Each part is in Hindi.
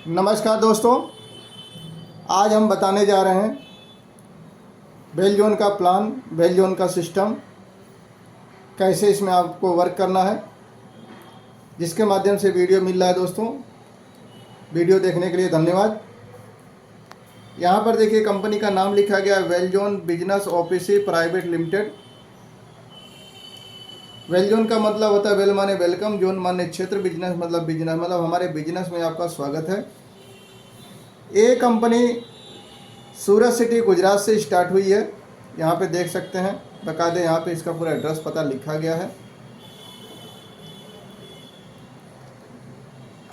नमस्कार दोस्तों, आज हम बताने जा रहे हैं वेल जोन का प्लान, वेल जोन का सिस्टम, कैसे इसमें आपको वर्क करना है, जिसके माध्यम से वीडियो मिल रहा है। दोस्तों, वीडियो देखने के लिए धन्यवाद। यहाँ पर देखिए कंपनी का नाम लिखा गया है well zone business office private limited. Well zone का मतलब होता है वेल माने वेलकम, जोन माने क्षेत्र, बिजनेस मतलब बिजनेस, मतलब हमारे बिजनेस में आपका स्वागत है। ये कंपनी सूरत सिटी गुजरात से स्टार्ट हुई है। यहाँ पे देख सकते हैं, बाकायदे यहाँ पे इसका पूरा एड्रेस पता लिखा गया है।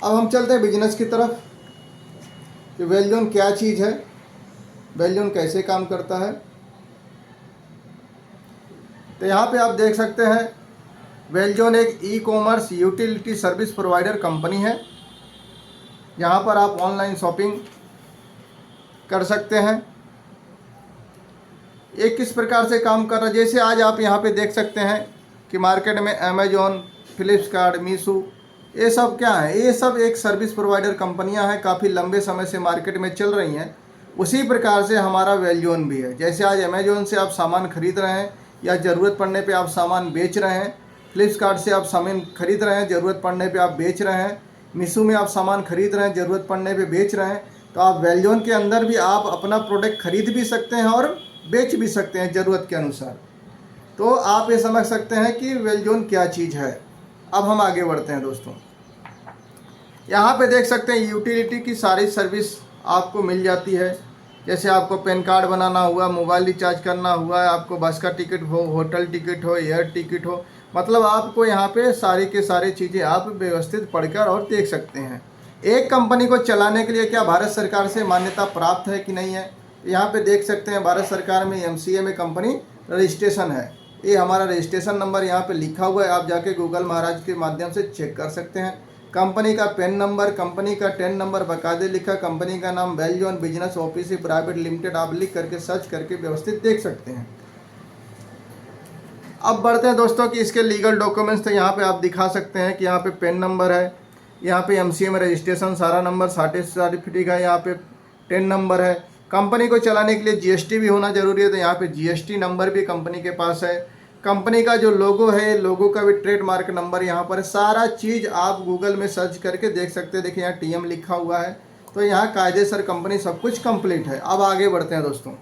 अब हम चलते हैं बिजनेस की तरफ कि वेल जोन क्या चीज़ है, वेल जोन कैसे काम करता है। तो यहाँ पे आप देख सकते हैं वेल जोन एक e commerce utility service provider company है। यहाँ पर आप ऑनलाइन शॉपिंग कर सकते हैं। ये किस प्रकार से काम कर रहा है, जैसे आज आप यहाँ पे देख सकते हैं कि मार्केट में अमेजोन, फ्लिपकार्ट, मीशो, ये सब क्या है, ये सब एक सर्विस प्रोवाइडर कंपनियां हैं, काफ़ी लंबे समय से मार्केट में चल रही हैं। उसी प्रकार से हमारा वेल जोन भी है। जैसे आज अमेजोन से आप सामान खरीद रहे हैं या ज़रूरत पड़ने पे आप सामान बेच रहे हैं, फ्लिपकार्ट से आप सामान खरीद रहे हैं, ज़रूरत पड़ने पे आप बेच रहे हैं, मीशो में आप सामान खरीद रहे हैं, ज़रूरत पड़ने पे बेच रहे हैं, तो आप वेल जोन के अंदर भी आप अपना प्रोडक्ट खरीद भी सकते हैं और बेच भी सकते हैं ज़रूरत के अनुसार। तो आप ये समझ सकते हैं कि वेल जोन क्या चीज़ है। अब हम आगे बढ़ते हैं दोस्तों। यहाँ पे देख सकते हैं यूटिलिटी की सारी सर्विस आपको मिल जाती है। जैसे आपको पैन कार्ड बनाना हुआ, मोबाइल रिचार्ज करना हुआ, आपको बस का टिकट हो, होटल टिकट हो, एयर टिकट हो, मतलब आपको यहाँ पे सारी के सारी चीज़ें आप व्यवस्थित पढ़कर और देख सकते हैं। एक कंपनी को चलाने के लिए क्या भारत सरकार से मान्यता प्राप्त है कि नहीं है, यहाँ पे देख सकते हैं। भारत सरकार में एमसीए में कंपनी रजिस्ट्रेशन है। ये हमारा रजिस्ट्रेशन नंबर यहाँ पे लिखा हुआ है, आप जाके गूगल महाराज के माध्यम से चेक कर सकते हैं। कंपनी का पेन नंबर, कंपनी का टेन नंबर बाकायदे लिखा, कंपनी का नाम well zone business office private limited, आप लिख करके सर्च करके व्यवस्थित देख सकते हैं। अब बढ़ते हैं दोस्तों कि इसके लीगल डॉक्यूमेंट्स, तो यहाँ पे आप दिखा सकते हैं कि यहाँ पे पेन नंबर है, यहाँ पे एमसीए में रजिस्ट्रेशन सारा नंबर, सर्टिफिकेट है, यहाँ पे टेन नंबर है। कंपनी को चलाने के लिए जीएसटी भी होना जरूरी है, तो यहाँ पे जीएसटी नंबर भी कंपनी के पास है। कंपनी का जो लोगो है, लोगो का भी ट्रेडमार्क नंबर यहाँ पर है। सारा चीज़ आप गूगल में सर्च करके देख सकते हैं। देखिए यहाँ टीएम लिखा हुआ है, तो यहाँ कायदेसर कंपनी सब कुछ कंप्लीट है। अब आगे बढ़ते हैं दोस्तों।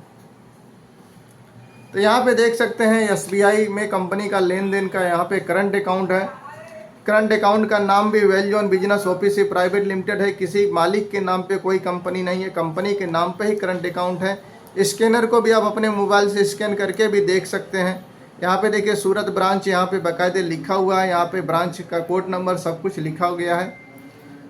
तो यहाँ पे देख सकते हैं एसबीआई में कंपनी का लेन देन का यहाँ पे करंट अकाउंट है। करंट अकाउंट का नाम भी well zone business office private limited है। किसी मालिक के नाम पे कोई कंपनी नहीं है, कंपनी के नाम पे ही करंट अकाउंट है। स्कैनर को भी आप अपने मोबाइल से स्कैन करके भी देख सकते हैं। यहाँ पे देखिए सूरत ब्रांच यहाँ पे बाकायदे लिखा हुआ है, यहाँ पे ब्रांच का कोड नंबर सब कुछ लिखा गया है।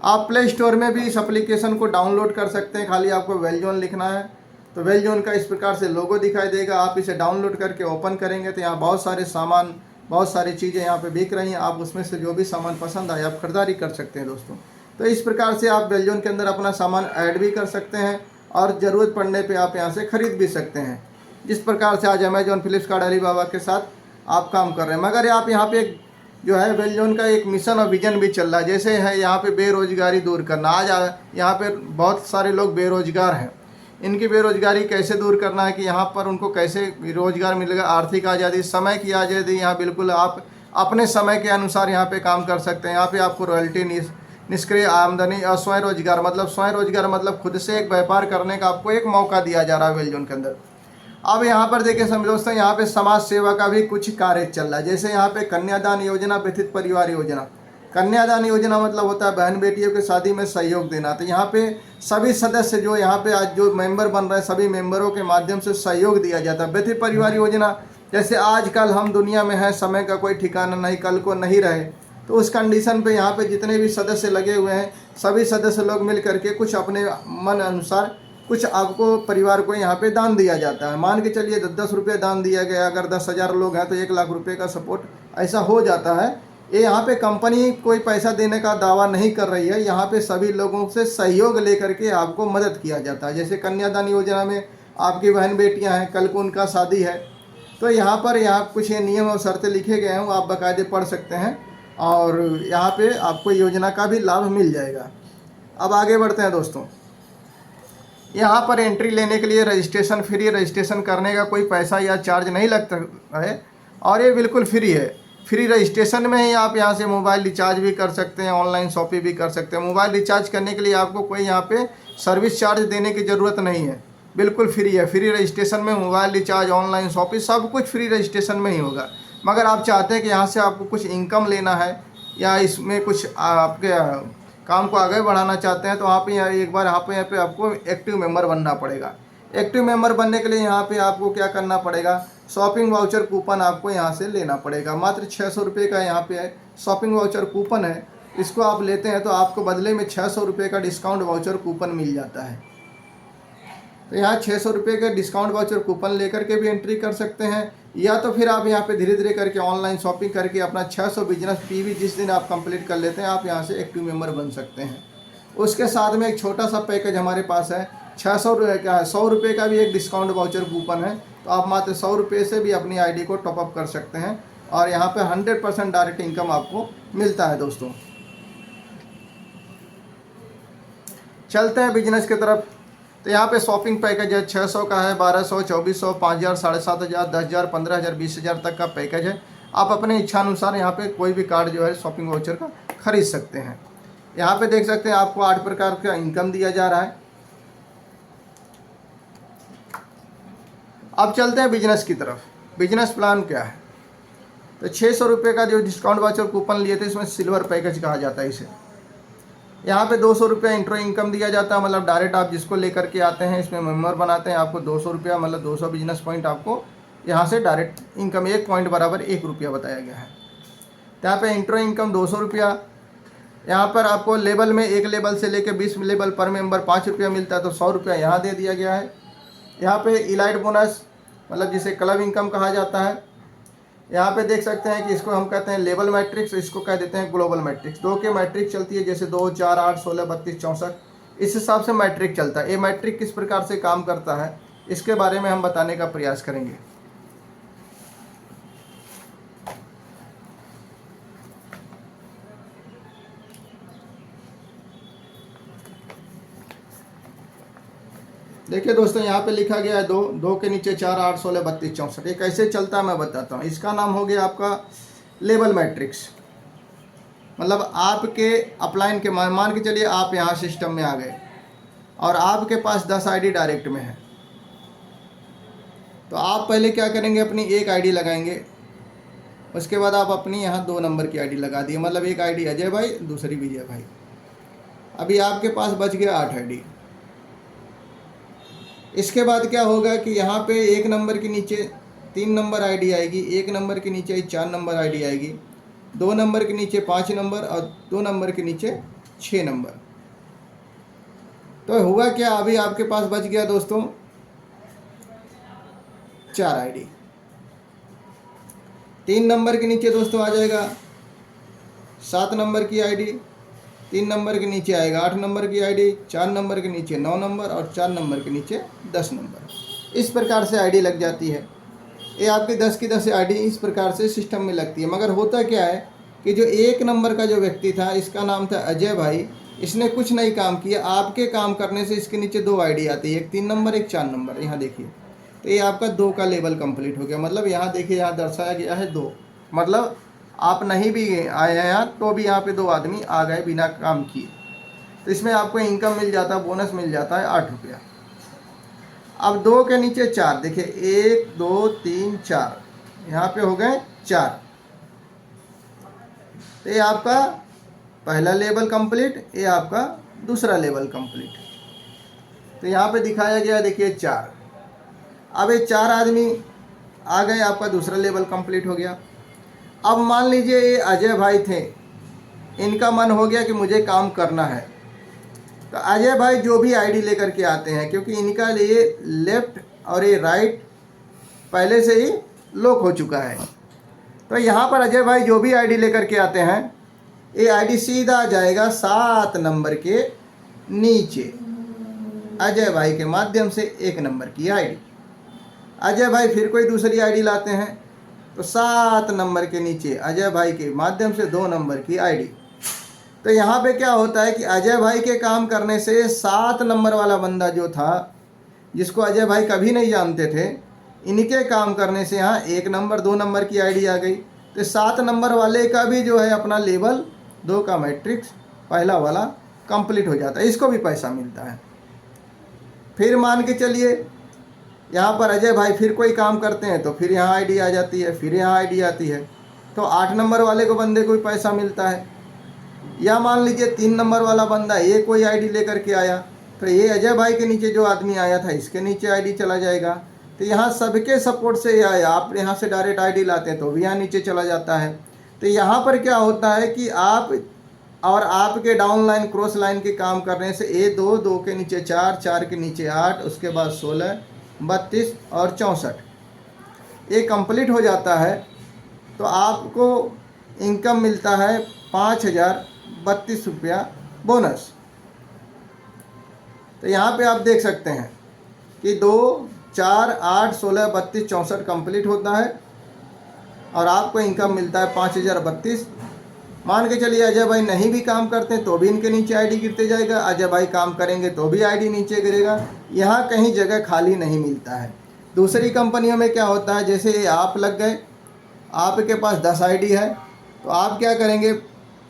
आप प्ले स्टोर में भी इस एप्लीकेशन को डाउनलोड कर सकते हैं, खाली आपको वेल जोन लिखना है तो वेल जोन का इस प्रकार से लोगो दिखाई देगा। आप इसे डाउनलोड करके ओपन करेंगे तो यहाँ बहुत सारे सामान, बहुत सारी चीज़ें यहाँ पे बिक रही हैं। आप उसमें से जो भी सामान पसंद आए आप खरीदारी कर सकते हैं दोस्तों। तो इस प्रकार से आप वेल जोन के अंदर अपना सामान ऐड भी कर सकते हैं और ज़रूरत पड़ने पे आप यहाँ से ख़रीद भी सकते हैं। जिस प्रकार से आज अमेजोन, फ्लिपकार्ट, अलीबाबा के साथ आप काम कर रहे हैं। मगर आप यहाँ पे जो है वेल जोन का एक मिशन और विजन भी चल रहा है। जैसे है यहाँ पे बेरोजगारी दूर करना। आज यहाँ पे बहुत सारे लोग बेरोजगार हैं, इनकी बेरोजगारी कैसे दूर करना है कि यहाँ पर उनको कैसे रोजगार मिलेगा। आर्थिक आज़ादी, समय की आज़ादी, यहाँ बिल्कुल आप अपने समय के अनुसार यहाँ पे काम कर सकते हैं। यहाँ पे आपको रॉयल्टी, निष्क्रिय आमदनी और स्वयं रोजगार, मतलब स्वयं रोजगार मतलब खुद से एक व्यापार करने का आपको एक मौका दिया जा रहा है वेल जोन के अंदर। अब यहाँ पर देखिए समझो दोस्तों, यहाँ पे समाज सेवा का भी कुछ कार्य चल रहा है। जैसे यहाँ पे कन्यादान योजना, व्यथित परिवार योजना। कन्यादान योजना मतलब होता है बहन बेटियों के शादी में सहयोग देना। तो यहाँ पे सभी सदस्य जो यहाँ पे आज जो मेंबर बन रहे हैं, सभी मेंबरों के माध्यम से सहयोग दिया जाता है। व्यथित परिवार योजना, जैसे आजकल हम दुनिया में हैं, समय का कोई ठिकाना नहीं, कल को नहीं रहे, तो उस कंडीशन पे यहाँ पे जितने भी सदस्य लगे हुए हैं, सभी सदस्य लोग मिल करके कुछ अपने मन अनुसार कुछ आपको परिवार को यहाँ पे दान दिया जाता है। मान के चलिए 10-10 रुपये दान दिया गया, अगर 10,000 लोग हैं तो 1,00,000 रुपये का सपोर्ट ऐसा हो जाता है। ये यहाँ पे कंपनी कोई पैसा देने का दावा नहीं कर रही है, यहाँ पे सभी लोगों से सहयोग लेकर के आपको मदद किया जाता है। जैसे कन्यादान योजना में आपकी बहन बेटियाँ हैं, कल को उनका शादी है, तो यहाँ पर यहाँ कुछ ये नियम और शर्तें लिखे गए हैं, वो आप बाकायदे पढ़ सकते हैं और यहाँ पे आपको योजना का भी लाभ मिल जाएगा। अब आगे बढ़ते हैं दोस्तों। यहाँ पर एंट्री लेने के लिए रजिस्ट्रेशन फ्री, रजिस्ट्रेशन करने का कोई पैसा या चार्ज नहीं लगता है और ये बिल्कुल फ्री है। फ्री रजिस्ट्रेशन में ही आप यहाँ से मोबाइल रिचार्ज भी कर सकते हैं, ऑनलाइन शॉपिंग भी कर सकते हैं। मोबाइल रिचार्ज करने के लिए आपको कोई यहाँ पे सर्विस चार्ज देने की ज़रूरत नहीं है, बिल्कुल फ्री है। फ्री रजिस्ट्रेशन में मोबाइल रिचार्ज, ऑनलाइन शॉपिंग सब कुछ फ्री रजिस्ट्रेशन में ही होगा। मगर आप चाहते हैं कि यहाँ से आपको कुछ इनकम लेना है या इसमें कुछ आपके काम को आगे बढ़ाना चाहते हैं तो आप एक बार यहाँ पे आपको एक्टिव मेंबर बनना पड़ेगा। एक्टिव मेंबर बनने के लिए यहाँ पे आपको क्या करना पड़ेगा, शॉपिंग वाउचर कूपन आपको यहाँ से लेना पड़ेगा। मात्र 600 रुपये का यहाँ पे है शॉपिंग वाउचर कूपन है। इसको आप लेते हैं तो आपको बदले में 600 रुपये का डिस्काउंट वाउचर कूपन मिल जाता है। तो यहाँ 600 रुपये के डिस्काउंट वाउचर कूपन लेकर के भी एंट्री कर सकते हैं, या तो फिर आप यहाँ पे धीरे धीरे करके ऑनलाइन शॉपिंग करके अपना 600 बिजनेस पीवी जिस दिन आप कंप्लीट कर लेते हैं आप यहाँ से एक्टिव मेंबर बन सकते हैं। उसके साथ में एक छोटा सा पैकेज हमारे पास है 600 रुपये का, 100 रुपये का भी एक डिस्काउंट वाउचर कूपन है। तो आप मात्र 100 रुपये से भी अपनी आईडी को टॉपअप कर सकते हैं और यहाँ पे 100% डायरेक्ट इनकम आपको मिलता है दोस्तों। चलते हैं बिजनेस की तरफ। तो यहाँ पे शॉपिंग पैकेज है 600 का है, 1200, 2400, 5000, 7500, 10,000, 15,000, 20,000 तक का पैकेज है। आप अपने इच्छानुसार यहाँ पे कोई भी कार्ड जो है शॉपिंग वाउचर का खरीद सकते हैं। यहाँ पे देख सकते हैं आपको 8 प्रकार का इनकम दिया जा रहा है। अब चलते हैं बिजनेस की तरफ। बिजनेस प्लान क्या है, तो 600 रुपये का जो डिस्काउंट वाउचर कूपन लिए थे इसमें सिल्वर पैकेज कहा जाता है इसे। यहाँ पे 200 रुपया इंट्रो इनकम दिया जाता है, मतलब डायरेक्ट आप जिसको लेकर के आते हैं इसमें मेंबर बनाते हैं आपको 200 रुपया, मतलब 200 बिजनेस पॉइंट आपको यहाँ से डायरेक्ट इनकम, 1 पॉइंट बराबर 1 रुपया बताया गया है। तो यहाँ पे इंट्रो इनकम 200 रुपया। यहाँ पर आपको लेवल में 1 लेवल से लेकर 20 लेवल पर मेंबर 5 रुपया मिलता है, तो 100 रुपया यहाँ दे दिया गया है। यहाँ पे इलाइट बोनस, मतलब जिसे क्लब इनकम कहा जाता है। यहाँ पे देख सकते हैं कि इसको हम कहते हैं लेवल मैट्रिक्स, इसको कह देते हैं ग्लोबल मैट्रिक्स। 2 के मैट्रिक चलती है, जैसे 2, 4, 8, 16, 32, 64, इस हिसाब से मैट्रिक चलता है। ये मैट्रिक किस प्रकार से काम करता है इसके बारे में हम बताने का प्रयास करेंगे। देखिए दोस्तों, यहाँ पे लिखा गया है 2 के नीचे 4, 8, 16, 32, 64। ये कैसे चलता है मैं बताता हूँ। इसका नाम हो गया आपका लेवल मैट्रिक्स। मतलब आपके अपलाइन के मान के चलिए आप यहाँ सिस्टम में आ गए और आपके पास 10 आईडी डायरेक्ट में है, तो आप पहले क्या करेंगे, अपनी एक आईडी लगाएंगे। उसके बाद आप अपनी यहाँ 2 नंबर की आईडी लगा दिए, मतलब एक आईडी अजय भाई, दूसरी विजय भाई। अभी आपके पास बच गया 8 आईडी। इसके बाद क्या होगा कि यहाँ पे 1 नंबर के नीचे 3 नंबर आईडी आएगी, 1 नंबर के नीचे 4 नंबर आईडी आएगी, 2 नंबर के नीचे 5 नंबर और 2 नंबर के नीचे 6 नंबर। तो हुआ क्या, अभी आपके पास बच गया दोस्तों 4 आईडी। 3 नंबर के नीचे दोस्तों आ जाएगा 7 नंबर की आईडी, 3 नंबर के नीचे आएगा 8 नंबर की आईडी, 4 नंबर के नीचे 9 नंबर और 4 नंबर के नीचे 10 नंबर। इस प्रकार से आईडी लग जाती है। ये आपकी 10 की 10 आईडी इस प्रकार से सिस्टम में लगती है। मगर होता क्या है कि जो 1 नंबर का जो व्यक्ति था, इसका नाम था अजय भाई, इसने कुछ नहीं काम किया। आपके काम करने से इसके नीचे 2 आईडी आती है, एक 3 नंबर एक 4 नंबर। यहाँ देखिए, तो ये आपका 2 का लेवल कंप्लीट हो गया। मतलब यहाँ देखिए, यहाँ दर्शाया गया है 2, मतलब आप नहीं भी आए हैं यहाँ तो भी यहाँ पे 2 आदमी आ गए बिना काम किए। तो इसमें आपको इनकम मिल जाता है, बोनस मिल जाता है 8 रुपया। अब 2 के नीचे 4, देखिए 1, 2, 3, 4, यहाँ पे हो गए 4। तो ये आपका पहला लेवल कंप्लीट, ये आपका दूसरा लेवल कंप्लीट। तो यहाँ पे दिखाया गया देखिए 4। अब ये 4 आदमी आ गए, आपका दूसरा लेवल कंप्लीट हो गया। अब मान लीजिए ये अजय भाई थे, इनका मन हो गया कि मुझे काम करना है। तो अजय भाई जो भी आईडी लेकर के आते हैं, क्योंकि इनका लिए लेफ़्ट और ये राइट पहले से ही लॉक हो चुका है, तो यहाँ पर अजय भाई जो भी आईडी लेकर के आते हैं, ये आईडी सीधा जाएगा 7 नंबर के नीचे अजय भाई के माध्यम से 1 नंबर की आईडी। अजय भाई फिर कोई दूसरी आईडी लाते हैं तो 7 नंबर के नीचे अजय भाई के माध्यम से 2 नंबर की आईडी। तो तो यहाँ पे क्या होता है कि अजय भाई के काम करने से 7 नंबर वाला बंदा जो था, जिसको अजय भाई कभी नहीं जानते थे, इनके काम करने से यहाँ 1 नंबर 2 नंबर की आईडी आ गई। तो 7 नंबर वाले का भी जो है अपना लेवल 2 का मैट्रिक्स पहला वाला कंप्लीट हो जाता है, इसको भी पैसा मिलता है। फिर मान के चलिए यहाँ पर अजय भाई फिर कोई काम करते हैं तो फिर यहाँ आईडी आ जाती है, फिर यहाँ आईडी आती है, तो 8 नंबर वाले को बंदे को भी पैसा मिलता है। या मान लीजिए 3 नंबर वाला बंदा ये कोई आईडी लेकर के आया, तो ये अजय भाई के नीचे जो आदमी आया था इसके नीचे आईडी चला जाएगा। तो यहाँ सबके सपोर्ट से या आप यहाँ से डायरेक्ट आईडी लाते हैं तो भी यहाँ नीचे चला जाता है। तो यहाँ पर क्या होता है कि आप और आपके डाउन लाइन क्रॉस लाइन के काम करने से ए 2 2 के नीचे 4 4 के नीचे 8, उसके बाद 16 32 और 64 ये कंप्लीट हो जाता है। तो आपको इनकम मिलता है 5032 रुपया बोनस। तो यहाँ पे आप देख सकते हैं कि 2 4 8 16 32 64 कंप्लीट होता है और आपको इनकम मिलता है 5032। मान के चलिए अजय भाई नहीं भी काम करते हैं तो भी इनके नीचे आईडी गिरते जाएगा, अजय भाई काम करेंगे तो भी आईडी नीचे गिरेगा। यहाँ कहीं जगह खाली नहीं मिलता है। दूसरी कंपनियों में क्या होता है, जैसे आप लग गए, आपके पास 10 आईडी है, तो आप क्या करेंगे,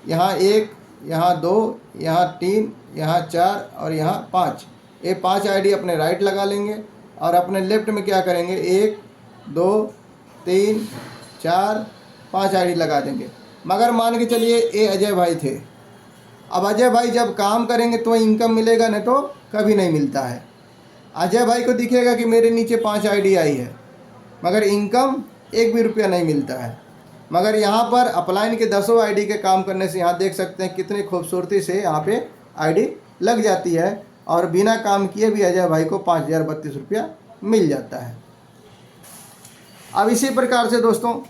यहाँ 1, यहाँ 2, यहाँ 3, यहाँ 4 और यहाँ 5, ये 5 आईडी अपने राइट लगा लेंगे और अपने लेफ्ट में क्या करेंगे 1 2 3 4 5 आईडी लगा देंगे। मगर मान के चलिए ये अजय भाई थे, अब अजय भाई जब काम करेंगे तो इनकम मिलेगा, नहीं तो कभी नहीं मिलता है। अजय भाई को दिखेगा कि मेरे नीचे 5 आईडी आई है मगर इनकम 1 भी रुपया नहीं मिलता है। मगर यहाँ पर अपलाइन के 10 आईडी के काम करने से यहाँ देख सकते हैं कितनी खूबसूरती से यहाँ पे आईडी लग जाती है और बिना काम किए भी अजय भाई को 5032 रुपया मिल जाता है। अब इसी प्रकार से दोस्तों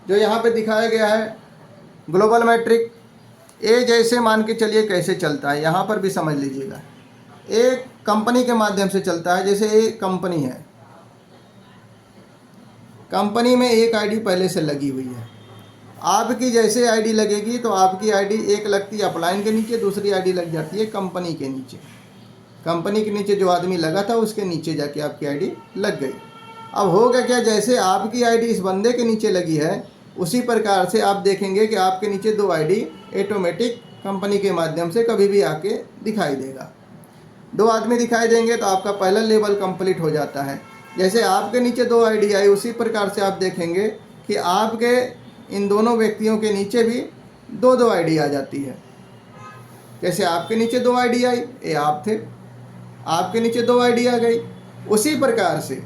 जो यहाँ पे दिखाया गया है ग्लोबल मैट्रिक, ये जैसे मान के चलिए कैसे चलता है, यहाँ पर भी समझ लीजिएगा। एक कंपनी के माध्यम से चलता है। जैसे एक कंपनी है, कंपनी में एक आईडी पहले से लगी हुई है, आपकी जैसे आईडी लगेगी तो आपकी आईडी एक लगती है अपलाइन के नीचे, दूसरी आईडी लग जाती है कंपनी के नीचे। कंपनी के नीचे जो आदमी लगा था उसके नीचे जाके आपकी आईडी लग गई। अब होगा क्या, जैसे आपकी आईडी इस बंदे के नीचे लगी है उसी प्रकार से आप देखेंगे कि आपके नीचे 2 आईडी ऑटोमेटिक कंपनी के माध्यम से कभी भी आके दिखाई देगा। 2 आदमी दिखाई देंगे तो आपका पहला लेवल कंप्लीट हो जाता है। जैसे आपके नीचे 2 आईडी आई उसी प्रकार से आप देखेंगे कि आपके इन दोनों व्यक्तियों के नीचे भी 2 आईडी आ जाती है। जैसे आपके नीचे 2 आईडी आई, ये आप थे, आपके नीचे 2 आईडी आ गई। उसी प्रकार से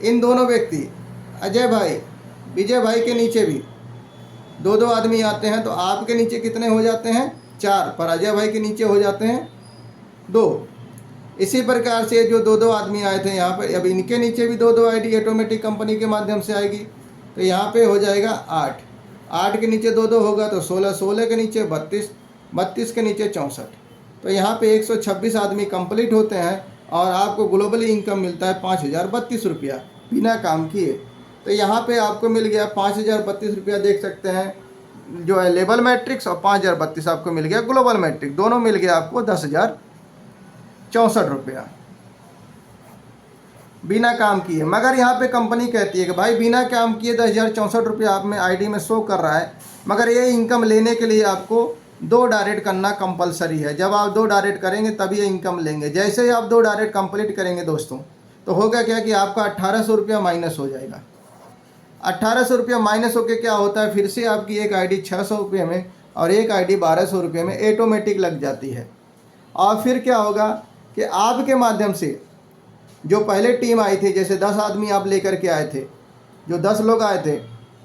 इन दोनों व्यक्ति अजय भाई विजय भाई के नीचे भी 2 आदमी आते हैं तो आपके नीचे कितने हो जाते हैं 4, पर अजय भाई के नीचे हो जाते हैं 2। इसी प्रकार से जो 2 आदमी आए थे यहाँ पर, अब इनके नीचे भी 2 आईडी ऑटोमेटिक कंपनी के माध्यम से आएगी। तो यहाँ पे हो जाएगा 8 के नीचे 2 होगा तो 16 के नीचे 32 के नीचे 64। तो यहाँ पे 126 आदमी कंप्लीट होते हैं और आपको ग्लोबली इनकम मिलता है 5032 रुपया बिना काम किए। तो यहाँ पे आपको मिल गया 5032 रुपया, देख सकते हैं जो है लेवल मैट्रिक्स, और 5032 आपको मिल गया ग्लोबल मैट्रिक, दोनों मिल गया आपको 10,064 रुपया बिना काम किए। मगर यहाँ पे कंपनी कहती है कि भाई बिना काम किए 10,064 रुपया आप में आईडी में शो कर रहा है, मगर ये इनकम लेने के लिए आपको 2 डायरेक्ट करना कंपलसरी है। जब आप 2 डायरेक्ट करेंगे तभी ये इनकम लेंगे। जैसे ही आप 2 डायरेक्ट कंप्लीट करेंगे दोस्तों, तो होगा क्या कि आपका 1800 रुपया माइनस हो जाएगा। 1800 रुपया माइनस होकर क्या होता है, फिर से आपकी एक आईडी 600 रुपये में और एक आईडी 1200 रुपये में ऑटोमेटिक लग जाती है। और फिर क्या होगा कि आपके माध्यम से जो पहले टीम आई थी, जैसे 10 आदमी आप लेकर के आए थे, जो 10 लोग आए थे,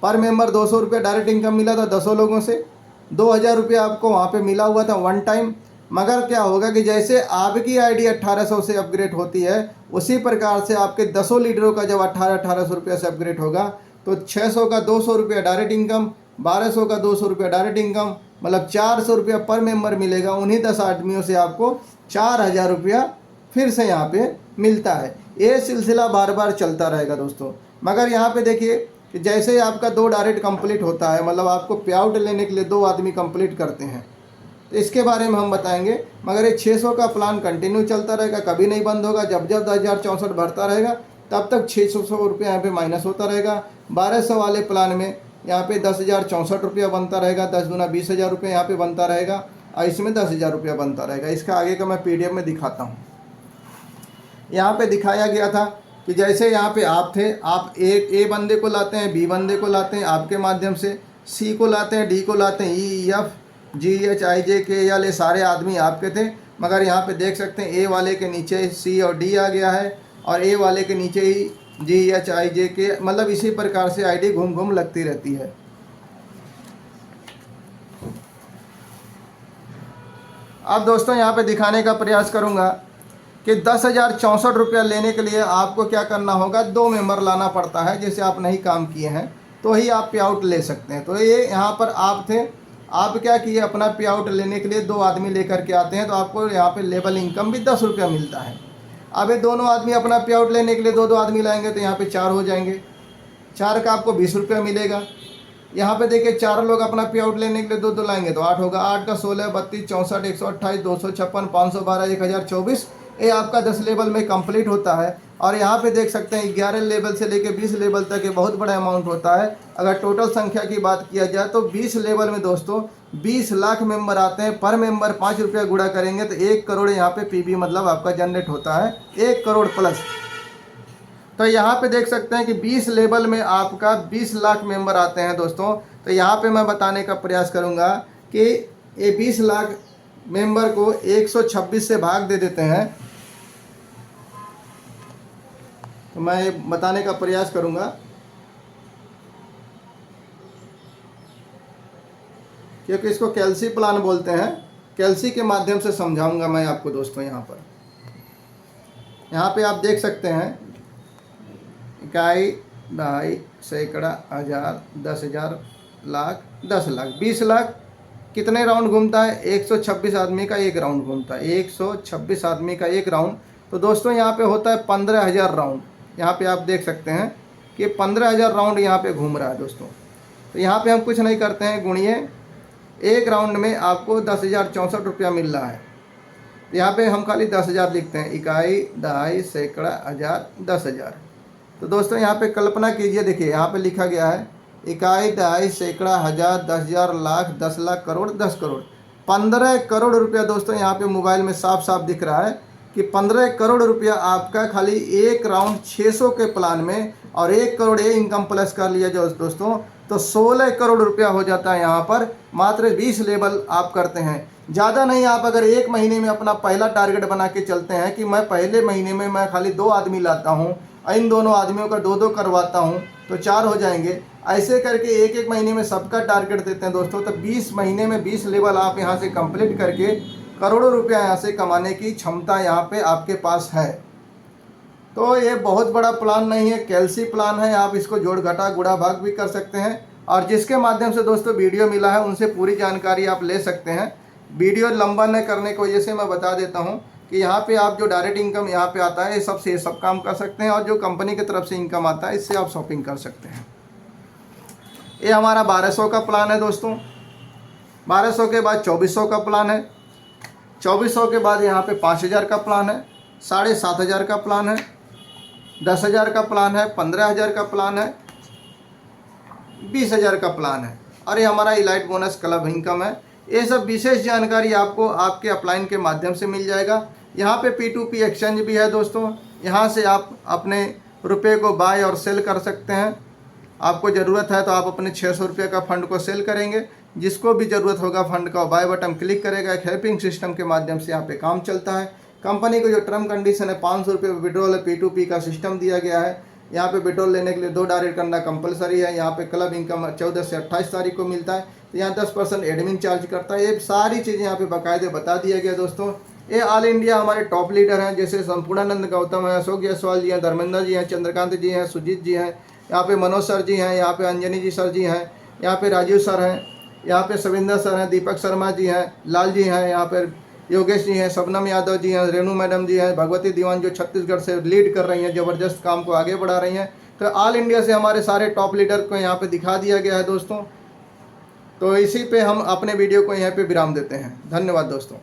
पर मेंबर 200 रुपये डायरेक्ट इनकम मिला था 10 लोगों से, 2000 रुपया आपको वहाँ पे मिला हुआ था वन टाइम। मगर क्या होगा कि जैसे आपकी आईडी 1800 से अपग्रेड होती है, उसी प्रकार से आपके 10 लीडरों का जब 1800 रुपया से अपग्रेड होगा तो 600 का 200 रुपया डायरेक्ट इनकम, 1200 का 200 रुपया डायरेक्ट इनकम, मतलब 400 रुपया पर मेंबर मिलेगा। उन्हीं 10 आदमियों से आपको 4000 रुपया फिर से यहाँ पे मिलता है। ये सिलसिला बार बार चलता रहेगा दोस्तों। मगर यहाँ पे देखिए कि जैसे ही आपका 2 डायरेक्ट कंप्लीट होता है, मतलब आपको पे आउट लेने के लिए 2 आदमी कंप्लीट करते हैं, तो इसके बारे में हम बताएंगे। मगर ये 600 का प्लान कंटिन्यू चलता रहेगा, कभी नहीं बंद होगा। जब जब 10,064 बढ़ता रहेगा तब तक 600 रुपये यहाँ पे माइनस होता रहेगा। 1200 वाले प्लान में यहाँ पे 10,064 रुपया बनता रहेगा, 10 दूना 20,000 रुपये यहाँ पे बनता रहेगा, और इसमें 10,000 रुपया बनता रहेगा। इसका आगे का मैं PDF में दिखाता हूँ। यहाँ पे दिखाया गया था कि जैसे यहाँ पे आप थे, आप ए बंदे को लाते हैं, बी बंदे को लाते हैं आपके माध्यम से, सी को लाते हैं, डी को लाते हैं, E F G H I जे के एल, ये सारे आदमी आपके थे। मगर यहाँ पे देख सकते हैं ए वाले के नीचे सी और डी आ गया है, और ए वाले के नीचे ही जी एच आई जे के, मतलब इसी प्रकार से आईडी घूम घूम लगती रहती है। अब दोस्तों यहाँ पे दिखाने का प्रयास करूँगा कि 10,064 रुपया लेने के लिए आपको क्या करना होगा, 2 मेंबर लाना पड़ता है। जैसे आप नहीं काम किए हैं तो ही आप पे आउट ले सकते हैं। तो ये यहाँ पर आप थे, आप क्या किए, अपना पे आउट लेने के लिए 2 आदमी लेकर के आते हैं, तो आपको यहाँ पे लेवल इनकम भी 10 रुपया मिलता है। अब ये दोनों आदमी अपना पे आउट लेने के लिए 2 आदमी लाएंगे तो यहाँ पे 4 हो जाएंगे, 4 का आपको 20 रुपया मिलेगा। यहाँ पे देखिए 4 लोग अपना पे आउट लेने के लिए 2 लाएंगे तो 8 होगा, 8 का 16, 32, 64, 128, 256, 512, 1024, ये आपका 10 लेवल में कंप्लीट होता है। और यहाँ पे देख सकते हैं 11 लेवल से लेकर 20 लेवल तक ये बहुत बड़ा अमाउंट होता है। अगर टोटल संख्या की बात किया जाए तो 20 लेवल में दोस्तों 20 लाख मेंबर आते हैं। पर मेंबर 5 रुपया गुणा करेंगे तो 1 करोड़ यहाँ पे पीबी मतलब आपका जनरेट होता है, 1 करोड़ प्लस। तो यहाँ पे देख सकते हैं कि 20 लेवल में आपका 20 लाख मेंबर आते हैं दोस्तों। तो यहाँ पे मैं बताने का प्रयास करूँगा कि ये 20 लाख मेंबर को 126 से भाग दे देते हैं। तो मैं ये बताने का प्रयास करूँगा क्योंकि इसको कैल्सी प्लान बोलते हैं। कैल्सी के माध्यम से समझाऊंगा मैं आपको दोस्तों। यहाँ पे आप देख सकते हैं इकाई, दहाई, सैकड़ा, हज़ार, 10,000, लाख, 10 लाख, 20 लाख कितने राउंड घूमता है, 126 आदमी का एक राउंड घूमता है, 126 आदमी का एक राउंड। तो दोस्तों यहाँ पे होता है 15,000 राउंड। यहाँ पे आप देख सकते हैं कि 15,000 राउंड यहाँ पे घूम रहा है दोस्तों। तो यहाँ पे हम कुछ नहीं करते हैं, गुणिए एक राउंड में आपको 10,064 रुपया मिल रहा है। यहाँ पे हम खाली 10,000 लिखते हैं, इकाई, दहाई, सैकड़ा, हज़ार, 10,000। तो दोस्तों यहाँ पे कल्पना कीजिए, देखिए यहाँ पे लिखा गया है इकाई, दहाई, सैकड़ा, हज़ार, 10,000, लाख, 10 लाख, करोड़, 10 करोड़, 15 करोड़ रुपया। दोस्तों यहाँ पे मोबाइल में साफ साफ दिख रहा है कि 15 करोड़ रुपया आपका खाली एक राउंड 600 के प्लान में, और 1 करोड़ ये इनकम प्लस कर लिया जो दोस्तों, तो 16 करोड़ रुपया हो जाता है यहाँ पर। मात्र 20 लेवल आप करते हैं, ज़्यादा नहीं। आप अगर एक महीने में अपना पहला टारगेट बना के चलते हैं कि मैं पहले महीने में मैं खाली 2 आदमी लाता हूँ, इन दोनों आदमियों का 2-2 करवाता हूँ, तो 4 हो जाएंगे। ऐसे करके एक महीने में सबका टारगेट देते हैं दोस्तों। तो 20 महीने में 20 लेवल आप यहाँ से कंप्लीट करके करोड़ों रुपया यहाँ से कमाने की क्षमता यहाँ पे आपके पास है। तो ये बहुत बड़ा प्लान नहीं है, कैल्सी प्लान है। आप इसको जोड़ घटा गुणा भाग भी कर सकते हैं, और जिसके माध्यम से दोस्तों वीडियो मिला है उनसे पूरी जानकारी आप ले सकते हैं। वीडियो लंबा न करने की वजह से मैं बता देता हूँ कि यहाँ पे आप जो डायरेक्ट इनकम यहाँ पे आता है ये सब काम कर सकते हैं, और जो कंपनी की तरफ से इनकम आता है इससे आप शॉपिंग कर सकते हैं। ये हमारा 1200 का प्लान है दोस्तों। 1200 के बाद 2400 का प्लान है, 2400 के बाद यहाँ पे 5,000 का प्लान है, 7,500 का प्लान है, 10,000 का प्लान है, 15,000 का प्लान है, 20,000 का प्लान है, और ये हमारा इलाइट बोनस क्लब इनकम है। ये सब विशेष जानकारी आपको आपके अपलाइन के माध्यम से मिल जाएगा। यहाँ पे P2P एक्सचेंज भी है दोस्तों। यहाँ से आप अपने रुपए को बाय और सेल कर सकते हैं। आपको ज़रूरत है तो आप अपने 600 रुपये का फंड को सेल करेंगे, जिसको भी ज़रूरत होगा फंड का बाय बटन क्लिक करेगा। एक हेल्पिंग सिस्टम के माध्यम से यहाँ पे काम चलता है। कंपनी को जो टर्म कंडीशन है 500 रुपये विड्रॉल है, P2P का सिस्टम दिया गया है। यहाँ पे विड्रॉल लेने के लिए 2 डायरेक्ट करना कंपलसरी है। यहाँ पे क्लब इनकम 14 से 28 तारीख को मिलता है। तो यहाँ 10% एडमिन चार्ज करता है। ये सारी चीज़ें यहाँ पे बाकायदे बता दिया गया दोस्तों। ये ऑल इंडिया हमारे टॉप लीडर हैं, जैसे संपूर्णानंद गौतम है, अशोक जायसवाल जी हैं, धर्मेंद्र जी हैं, चंद्रकांत जी हैं, सुजीत जी हैं, यहाँ पे मनोज सर जी हैं, यहाँ पे अंजनी जी सर जी हैं, यहाँ पे राजीव सर हैं, यहाँ पे सविंदर सर हैं, दीपक शर्मा जी हैं, लाल जी हैं, यहाँ पर योगेश जी हैं, शबनम यादव जी हैं, रेणु मैडम जी हैं, भगवती दीवान जो छत्तीसगढ़ से लीड कर रही हैं, ज़बरदस्त काम को आगे बढ़ा रही हैं। तो ऑल इंडिया से हमारे सारे टॉप लीडर को यहाँ पे दिखा दिया गया है दोस्तों। तो इसी पे हम अपने वीडियो को यहाँ पे विराम देते हैं। धन्यवाद दोस्तों।